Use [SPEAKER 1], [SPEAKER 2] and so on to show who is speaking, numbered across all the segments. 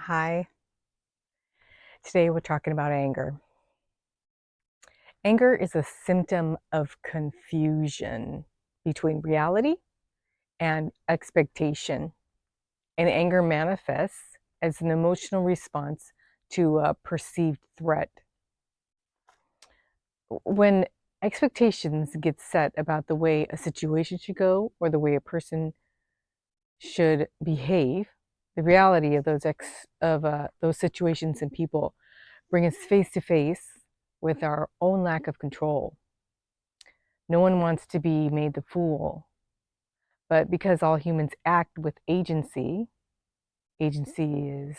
[SPEAKER 1] Hi. Today we're talking about anger. Anger is a symptom of confusion between reality and expectation. And anger manifests as an emotional response to a perceived threat. When expectations get set about the way a situation should go or the way a person should behave, the reality of those situations and people bring us face to face with our own lack of control. No one wants to be made the fool, but because all humans act with agency, agency is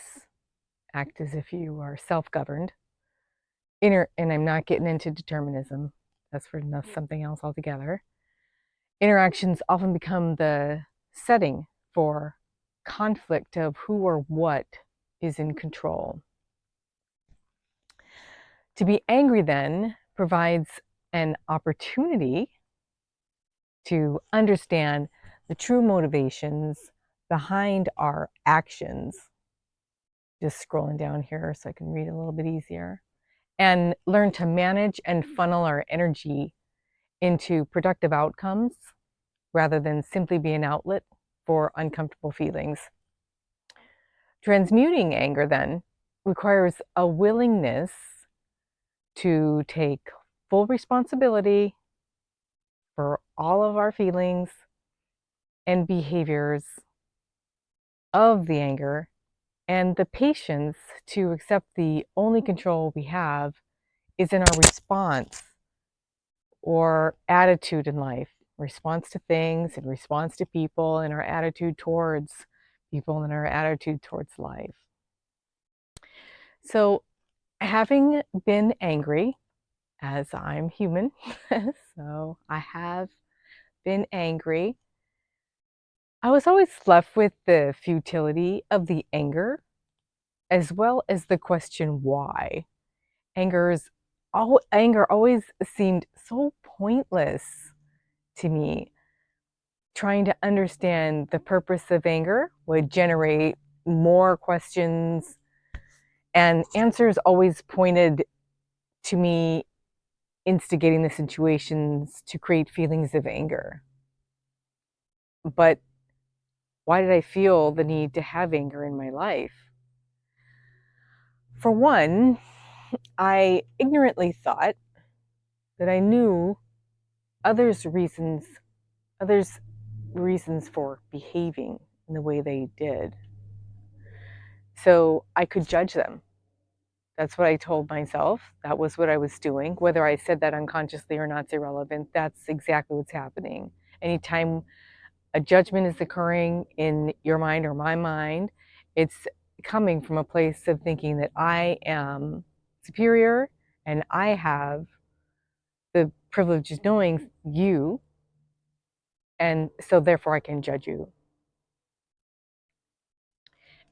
[SPEAKER 1] act as if you are self-governed. And I'm not getting into determinism. That's for something else altogether. Interactions often become the setting for conflict of who or what is in control. To be angry then provides an opportunity to understand the true motivations behind our actions. Just scrolling down here so I can read a little bit easier. And learn to manage and funnel our energy into productive outcomes rather than simply be an outlet for uncomfortable feelings. Transmuting anger then requires a willingness to take full responsibility for all of our feelings and behaviors of the anger, and the patience to accept the only control we have is in our response or attitude in life, response to things and response to people, and our attitude towards people and our attitude towards life. So, having been angry, as I'm human, so I have been angry, I was always left with the futility of the anger as well as the question why. Anger always seemed so pointless to me. Trying to understand the purpose of anger would generate more questions, and answers always pointed to me instigating the situations to create feelings of anger. But why did I feel the need to have anger in my life? For one, I ignorantly thought that I knew others' reasons, others' reasons for behaving in the way they did. So I could judge them. That's what I told myself. That was what I was doing. Whether I said that unconsciously or not is irrelevant. That's exactly what's happening. Anytime a judgment is occurring in your mind or my mind, it's coming from a place of thinking that I am superior and I have the privilege of knowing you, and so therefore I can judge you.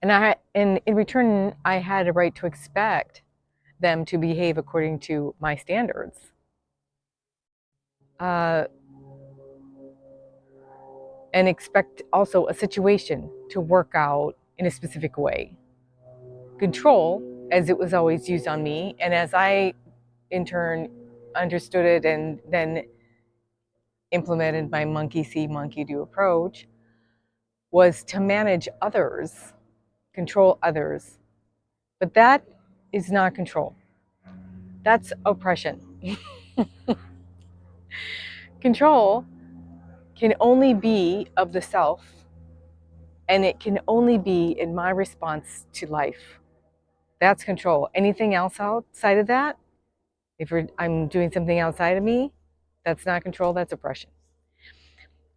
[SPEAKER 1] And in return, I had a right to expect them to behave according to my standards. Uh, and expect also a situation to work out in a specific way. Control, as it was always used on me, and as I in turn understood it and then implemented my monkey see, monkey do approach, was to manage others, control others. But that is not control. That's oppression. Control can only be of the self, and it can only be in my response to life. That's control. Anything else outside of that, if I'm doing something outside of me, that's not control, that's oppression.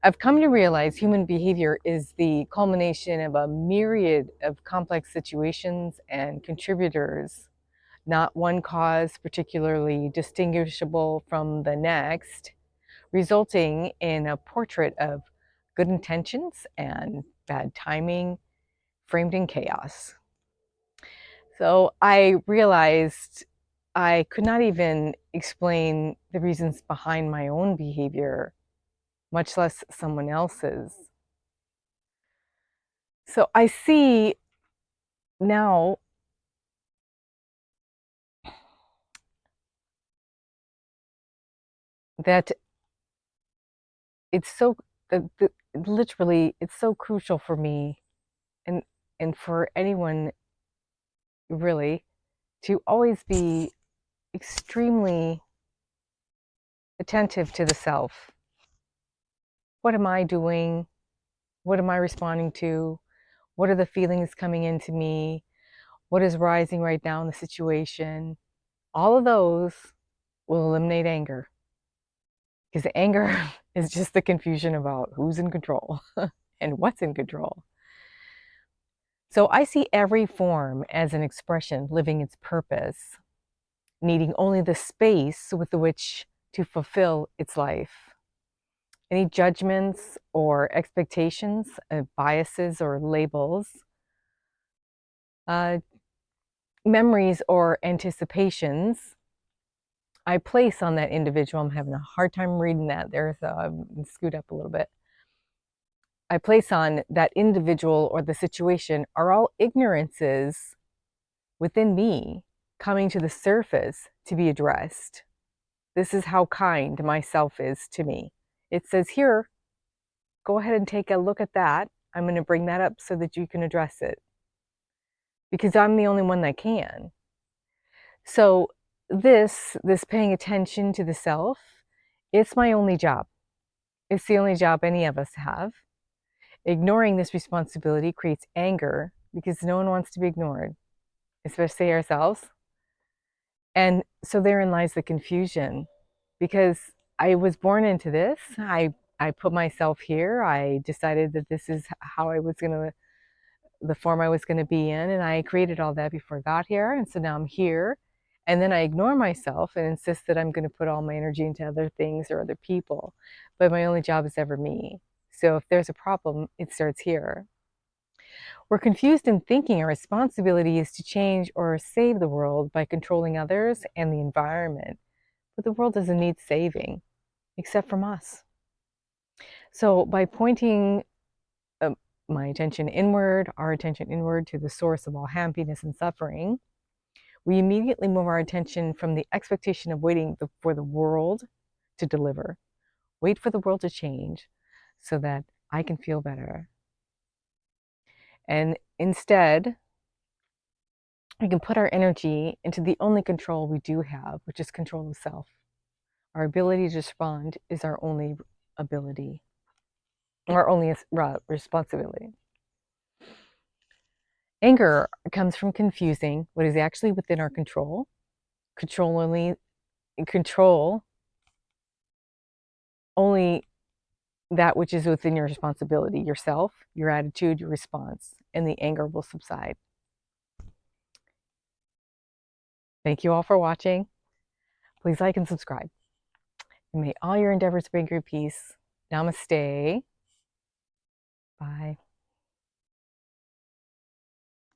[SPEAKER 1] I've come to realize human behavior is the culmination of a myriad of complex situations and contributors, not one cause particularly distinguishable from the next, resulting in a portrait of good intentions and bad timing framed in chaos. So I realized I could not even explain the reasons behind my own behavior, much less someone else's. So I see now that it's so literally it's so crucial for me and for anyone really to always be extremely attentive to the self. What am I doing? What am I responding to? What are the feelings coming into me? What is rising right now in the situation? All of those will eliminate anger, because anger is just the confusion about who's in control and what's in control. So I see every form as an expression living its purpose, needing only the space with which to fulfill its life. Any judgments or expectations, biases or labels, uh, memories or anticipations I place on that individual. I'm having a hard time reading that there, so I'm scoot up a little bit. I place on that individual or the situation are all ignorances within me coming to the surface to be addressed. This is how kind myself is to me. It says here, go ahead and take a look at that. I'm going to bring that up so that you can address it, because I'm the only one that can. So this paying attention to the self, it's my only job. It's the only job any of us have. Ignoring this responsibility creates anger because no one wants to be ignored, especially ourselves. And so therein lies the confusion, because I was born into this. I put myself here. I decided that this is how I was going to, the form I was going to be in. And I created all that before I got here. And so now I'm here. And then I ignore myself and insist that I'm going to put all my energy into other things or other people. But my only job is ever me. So if there's a problem, it starts here. We're confused in thinking our responsibility is to change or save the world by controlling others and the environment. But the world doesn't need saving, except from us. So by pointing my attention inward, our attention inward to the source of all happiness and suffering, we immediately move our attention from the expectation of waiting for the world to deliver. Wait for the world to change so that I can feel better. And instead, we can put our energy into the only control we do have, which is control of self. Our ability to respond is our only ability, our only responsibility. Anger comes from confusing what is actually within our control, control only that which is within your responsibility, yourself, your attitude, your response, and the anger will subside. Thank you all for watching. Please like and subscribe. And may all your endeavors bring you peace. Namaste. Bye.